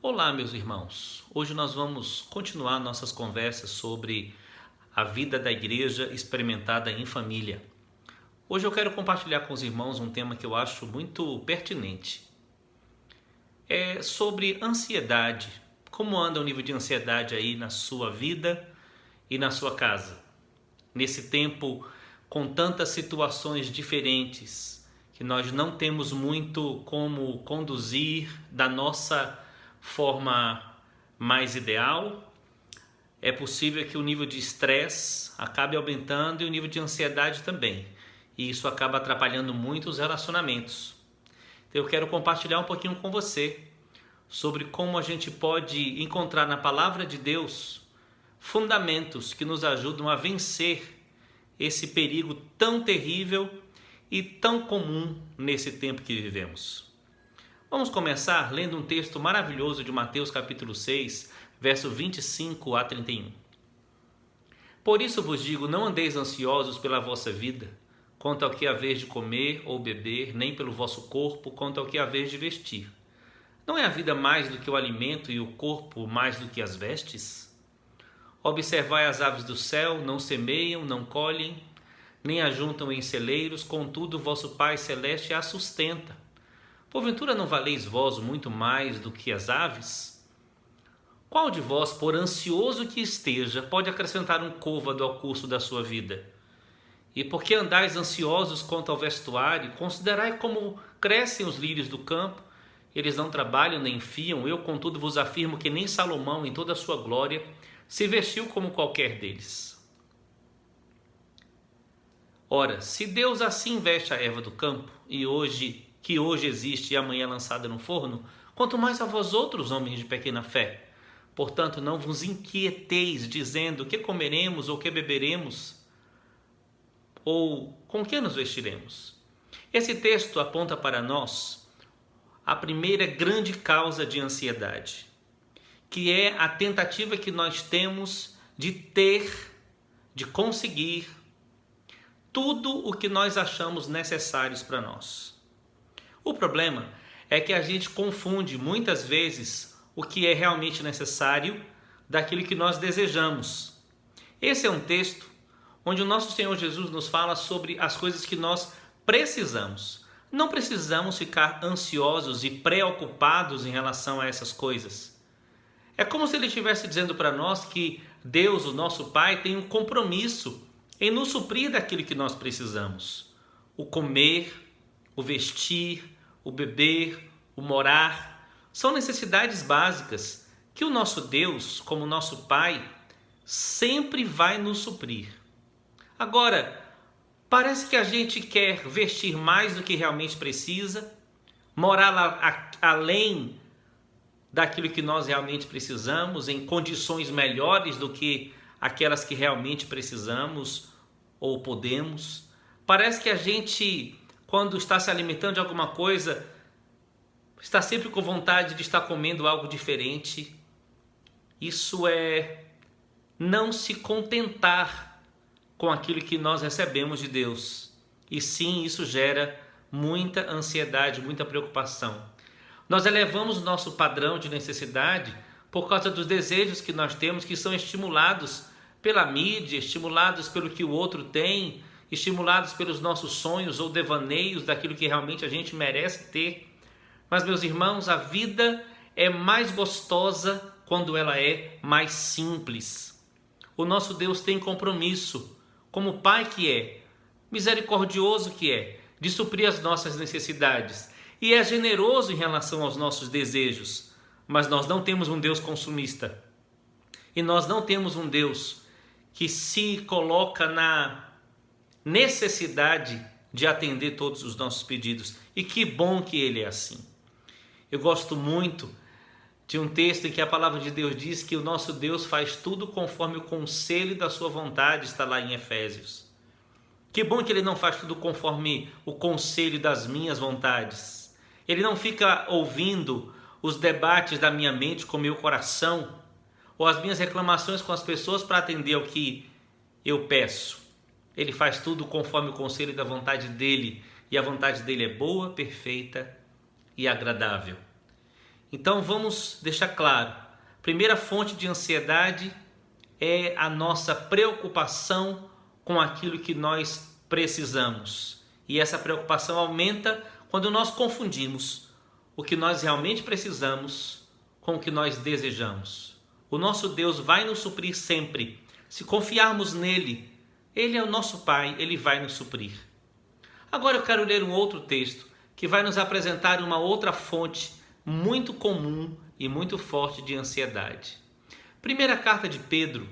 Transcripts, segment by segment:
Olá, meus irmãos. Hoje nós vamos continuar nossas conversas sobre a vida da igreja experimentada em família. Hoje eu quero compartilhar com os irmãos um tema que eu acho muito pertinente. É sobre ansiedade. Como anda o nível de ansiedade aí na sua vida e na sua casa? Nesse tempo com tantas situações diferentes, que nós não temos muito como conduzir da nossa forma mais ideal, é possível que o nível de estresse acabe aumentando e o nível de ansiedade também. E isso acaba atrapalhando muito os relacionamentos. Então eu quero compartilhar um pouquinho com você sobre como a gente pode encontrar na palavra de Deus fundamentos que nos ajudam a vencer esse perigo tão terrível e tão comum nesse tempo que vivemos. Vamos começar lendo um texto maravilhoso de Mateus capítulo 6, verso 25 a 31. Por isso vos digo, não andeis ansiosos pela vossa vida, quanto ao que haveis de comer ou beber, nem pelo vosso corpo, quanto ao que haveis de vestir. Não é a vida mais do que o alimento e o corpo mais do que as vestes? Observai as aves do céu, não semeiam, não colhem, nem ajuntam em celeiros, contudo vosso Pai Celeste as sustenta. Porventura não valeis vós muito mais do que as aves? Qual de vós, por ansioso que esteja, pode acrescentar um côvado ao curso da sua vida? E por que andais ansiosos quanto ao vestuário? Considerai como crescem os lírios do campo. Eles não trabalham nem fiam. Eu, contudo, vos afirmo que nem Salomão, em toda a sua glória, se vestiu como qualquer deles. Ora, se Deus assim veste a erva do campo, que hoje existe e amanhã é lançada no forno, quanto mais a vós outros, homens de pequena fé. Portanto, não vos inquieteis, dizendo, que comeremos ou que beberemos, ou com que nos vestiremos. Esse texto aponta para nós a primeira grande causa de ansiedade, que é a tentativa que nós temos de ter, de conseguir tudo o que nós achamos necessários para nós. O problema é que a gente confunde muitas vezes o que é realmente necessário daquilo que nós desejamos. Esse é um texto onde o nosso Senhor Jesus nos fala sobre as coisas que nós precisamos. Não precisamos ficar ansiosos e preocupados em relação a essas coisas. É como se ele estivesse dizendo para nós que Deus, o nosso Pai, tem um compromisso em nos suprir daquilo que nós precisamos. O comer, o vestir, o beber, o morar, são necessidades básicas que o nosso Deus, como nosso Pai, sempre vai nos suprir. Agora, parece que a gente quer vestir mais do que realmente precisa, morar além daquilo que nós realmente precisamos, em condições melhores do que aquelas que realmente precisamos ou podemos. Parece que a gente, quando está se alimentando de alguma coisa, está sempre com vontade de estar comendo algo diferente. Isso é não se contentar com aquilo que nós recebemos de Deus. E sim, isso gera muita ansiedade, muita preocupação. Nós elevamos o nosso padrão de necessidade por causa dos desejos que nós temos, que são estimulados pela mídia, estimulados pelo que o outro tem, estimulados pelos nossos sonhos ou devaneios daquilo que realmente a gente merece ter. Mas, meus irmãos, a vida é mais gostosa quando ela é mais simples. O nosso Deus tem compromisso, como Pai que é, misericordioso que é, de suprir as nossas necessidades. E é generoso em relação aos nossos desejos. Mas nós não temos um Deus consumista. E nós não temos um Deus que se coloca na necessidade de atender todos os nossos pedidos. E que bom que Ele é assim. Eu gosto muito de um texto em que a palavra de Deus diz que o nosso Deus faz tudo conforme o conselho da sua vontade, está lá em Efésios. Que bom que Ele não faz tudo conforme o conselho das minhas vontades. Ele não fica ouvindo os debates da minha mente com o meu coração, ou as minhas reclamações com as pessoas para atender ao que eu peço. Ele faz tudo conforme o conselho da vontade dele, e a vontade dele é boa, perfeita e agradável. Então vamos deixar claro. Primeira fonte de ansiedade é a nossa preocupação com aquilo que nós precisamos. E essa preocupação aumenta quando nós confundimos o que nós realmente precisamos com o que nós desejamos. O nosso Deus vai nos suprir sempre. Se confiarmos nele, ele é o nosso Pai, ele vai nos suprir. Agora eu quero ler um outro texto que vai nos apresentar uma outra fonte muito comum e muito forte de ansiedade. Primeira carta de Pedro,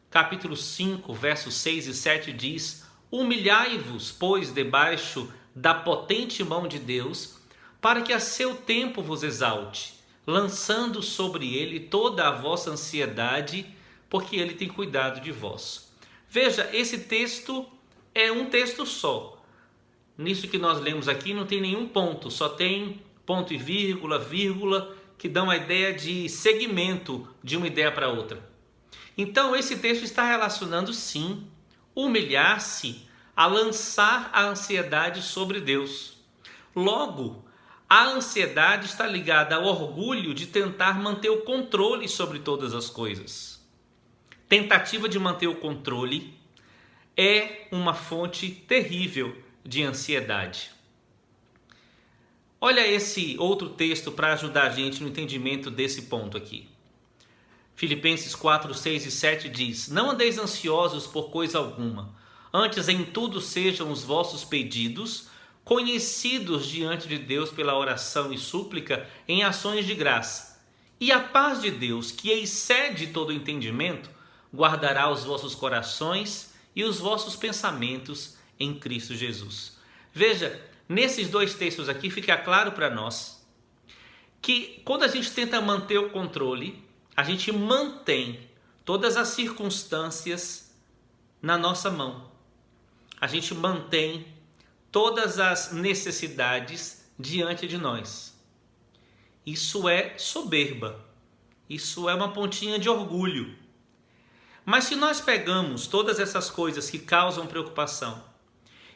capítulo 5, versos 6 e 7 diz: humilhai-vos, pois, debaixo da potente mão de Deus, para que a seu tempo vos exalte, lançando sobre ele toda a vossa ansiedade, porque ele tem cuidado de vós. Veja, esse texto é um texto só. Nisso que nós lemos aqui não tem nenhum ponto, só tem ponto e vírgula, vírgula, que dão a ideia de segmento de uma ideia para outra. Então esse texto está relacionando sim, humilhar-se a lançar a ansiedade sobre Deus. Logo, a ansiedade está ligada ao orgulho de tentar manter o controle sobre todas as coisas. Tentativa de manter o controle é uma fonte terrível de ansiedade. Olha esse outro texto para ajudar a gente no entendimento desse ponto aqui. Filipenses 4, 6 e 7 diz: não andeis ansiosos por coisa alguma, antes em tudo sejam os vossos pedidos conhecidos diante de Deus pela oração e súplica em ações de graça. E a paz de Deus, que excede todo entendimento, guardará os vossos corações e os vossos pensamentos em Cristo Jesus. Veja, nesses dois textos aqui fica claro para nós que quando a gente tenta manter o controle, a gente mantém todas as circunstâncias na nossa mão. A gente mantém todas as necessidades diante de nós. Isso é soberba. Isso é uma pontinha de orgulho. Mas se nós pegamos todas essas coisas que causam preocupação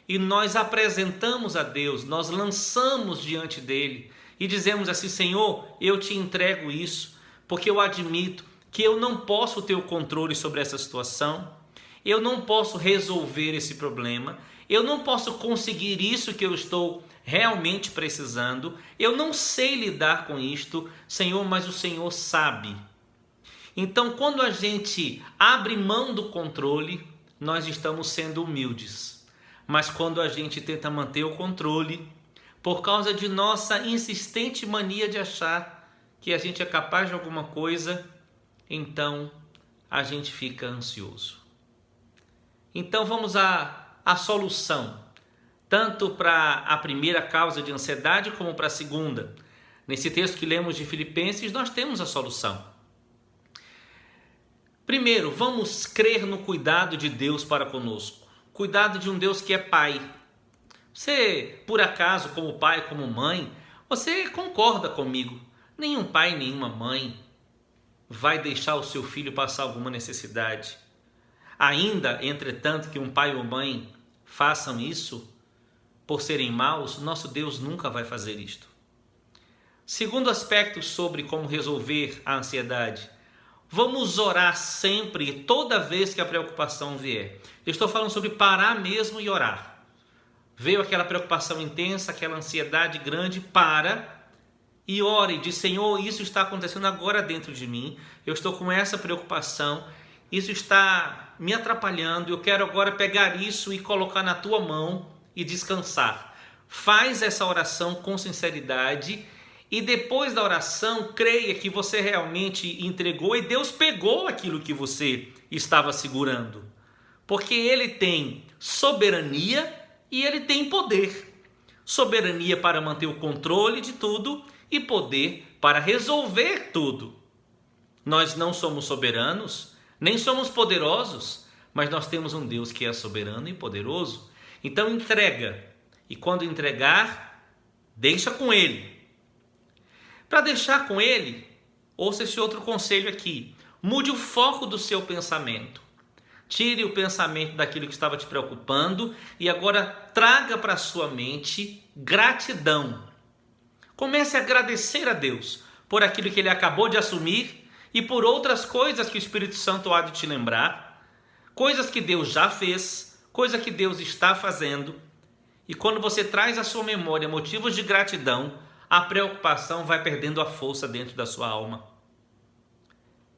e nós apresentamos a Deus, nós lançamos diante dele e dizemos assim: Senhor, eu te entrego isso, porque eu admito que eu não posso ter o controle sobre essa situação, eu não posso resolver esse problema, eu não posso conseguir isso que eu estou realmente precisando, eu não sei lidar com isto, Senhor, mas o Senhor sabe. Então, quando a gente abre mão do controle, nós estamos sendo humildes. Mas quando a gente tenta manter o controle, por causa de nossa insistente mania de achar que a gente é capaz de alguma coisa, então a gente fica ansioso. Então vamos à solução, tanto para a primeira causa de ansiedade como para a segunda. Nesse texto que lemos de Filipenses, nós temos a solução. Primeiro, vamos crer no cuidado de Deus para conosco. Cuidado de um Deus que é Pai. Você, por acaso, como pai, como mãe, você concorda comigo. Nenhum pai, nenhuma mãe vai deixar o seu filho passar alguma necessidade. Ainda, entretanto, que um pai ou mãe façam isso por serem maus, nosso Deus nunca vai fazer isto. Segundo aspecto sobre como resolver a ansiedade, vamos orar sempre, toda vez que a preocupação vier. Eu estou falando sobre parar mesmo e orar. Veio aquela preocupação intensa, aquela ansiedade grande, para e ore, diz: Senhor, isso está acontecendo agora dentro de mim, eu estou com essa preocupação, isso está me atrapalhando, eu quero agora pegar isso e colocar na tua mão e descansar. Faz essa oração com sinceridade e depois da oração, creia que você realmente entregou e Deus pegou aquilo que você estava segurando. Porque Ele tem soberania e Ele tem poder. Soberania para manter o controle de tudo e poder para resolver tudo. Nós não somos soberanos, nem somos poderosos, mas nós temos um Deus que é soberano e poderoso. Então entrega, e quando entregar, deixa com Ele. Para deixar com Ele, ouça esse outro conselho aqui: mude o foco do seu pensamento. Tire o pensamento daquilo que estava te preocupando e agora traga para a sua mente gratidão. Comece a agradecer a Deus por aquilo que ele acabou de assumir e por outras coisas que o Espírito Santo há de te lembrar, coisas que Deus já fez, coisas que Deus está fazendo. E quando você traz à sua memória motivos de gratidão, a preocupação vai perdendo a força dentro da sua alma.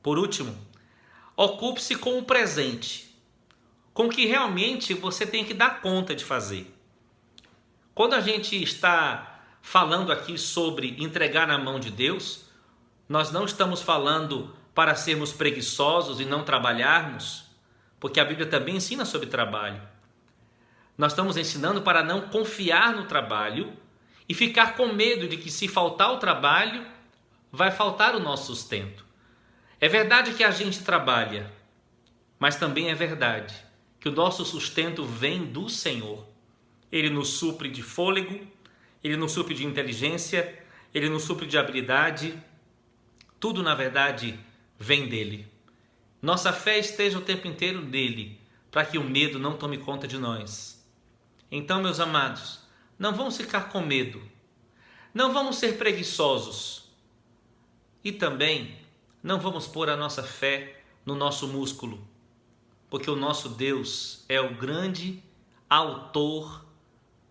Por último, ocupe-se com o presente, com o que realmente você tem que dar conta de fazer. Quando a gente está falando aqui sobre entregar na mão de Deus, nós não estamos falando para sermos preguiçosos e não trabalharmos, porque a Bíblia também ensina sobre trabalho. Nós estamos ensinando para não confiar no trabalho e ficar com medo de que, se faltar o trabalho, vai faltar o nosso sustento. É verdade que a gente trabalha, mas também é verdade que o nosso sustento vem do Senhor. Ele nos supre de fôlego, Ele nos supre de inteligência, Ele nos supre de habilidade. Tudo, na verdade, vem dEle. Nossa fé esteja o tempo inteiro nele, para que o medo não tome conta de nós. Então, meus amados, não vamos ficar com medo. Não vamos ser preguiçosos. E também não vamos pôr a nossa fé no nosso músculo, porque o nosso Deus é o grande autor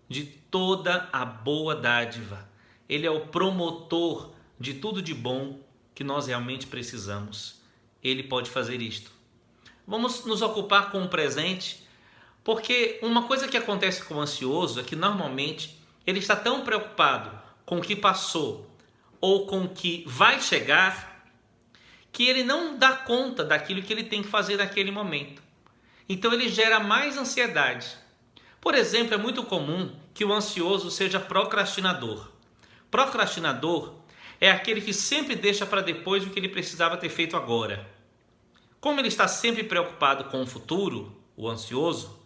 de toda a boa dádiva. Ele é o promotor de tudo de bom que nós realmente precisamos. Ele pode fazer isto. Vamos nos ocupar com o presente, porque uma coisa que acontece com o ansioso é que normalmente ele está tão preocupado com o que passou ou com o que vai chegar, que ele não dá conta daquilo que ele tem que fazer naquele momento. Então ele gera mais ansiedade. Por exemplo, é muito comum que o ansioso seja procrastinador. Procrastinador é aquele que sempre deixa para depois o que ele precisava ter feito agora. Como ele está sempre preocupado com o futuro, o ansioso,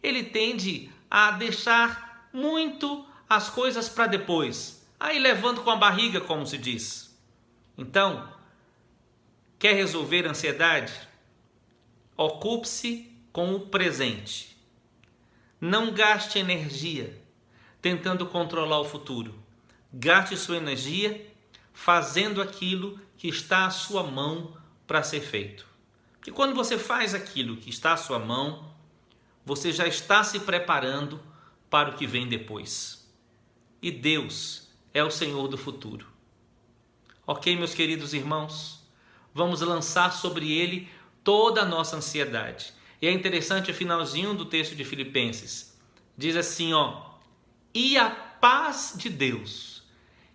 ele tende a deixar muito as coisas para depois, aí levando com a barriga, como se diz. Então, quer resolver a ansiedade? Ocupe-se com o presente. Não gaste energia tentando controlar o futuro. Gaste sua energia fazendo aquilo que está à sua mão para ser feito. Porque quando você faz aquilo que está à sua mão, você já está se preparando para o que vem depois. E Deus é o Senhor do futuro. Ok, meus queridos irmãos? Vamos lançar sobre Ele toda a nossa ansiedade. E é interessante o finalzinho do texto de Filipenses. Diz assim, e a paz de Deus,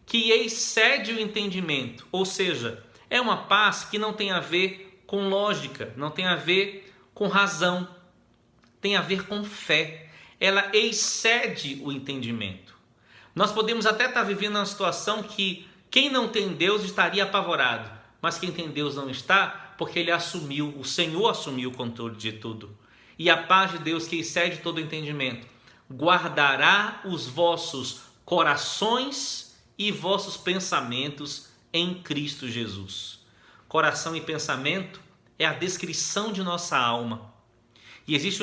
que excede o entendimento, ou seja, é uma paz que não tem a ver com lógica, não tem a ver com razão, tem a ver com fé. Ela excede o entendimento. Nós podemos até estar vivendo uma situação que quem não tem Deus estaria apavorado, mas quem tem Deus não está, porque ele assumiu, o Senhor assumiu o controle de tudo. E a paz de Deus, que excede todo o entendimento, guardará os vossos corações e vossos pensamentos em Cristo Jesus. Coração e pensamento é a descrição de nossa alma. E existe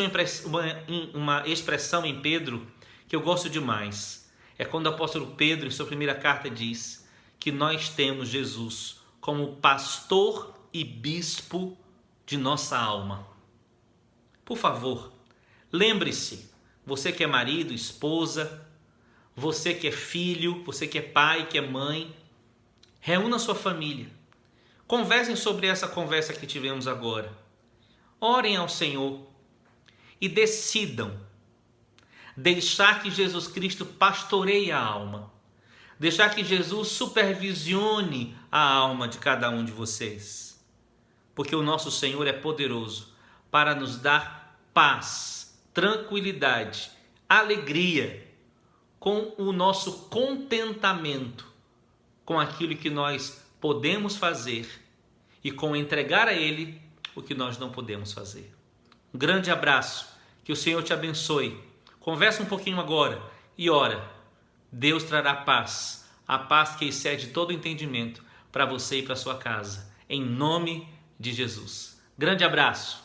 uma expressão em Pedro que eu gosto demais. É quando o apóstolo Pedro, em sua primeira carta, diz que nós temos Jesus como pastor e bispo de nossa alma. Por favor, lembre-se, você que é marido, esposa, você que é filho, você que é pai, que é mãe, reúna sua família. Conversem sobre essa conversa que tivemos agora. Orem ao Senhor e decidam deixar que Jesus Cristo pastoreie a alma. Deixar que Jesus supervisione a alma de cada um de vocês. Porque o nosso Senhor é poderoso para nos dar paz, tranquilidade, alegria, com o nosso contentamento com aquilo que nós podemos fazer e com entregar a Ele o que nós não podemos fazer. Um grande abraço, que o Senhor te abençoe. Conversa um pouquinho agora e ora. Deus trará paz, a paz que excede todo entendimento para você e para sua casa, em nome de Jesus. Grande abraço.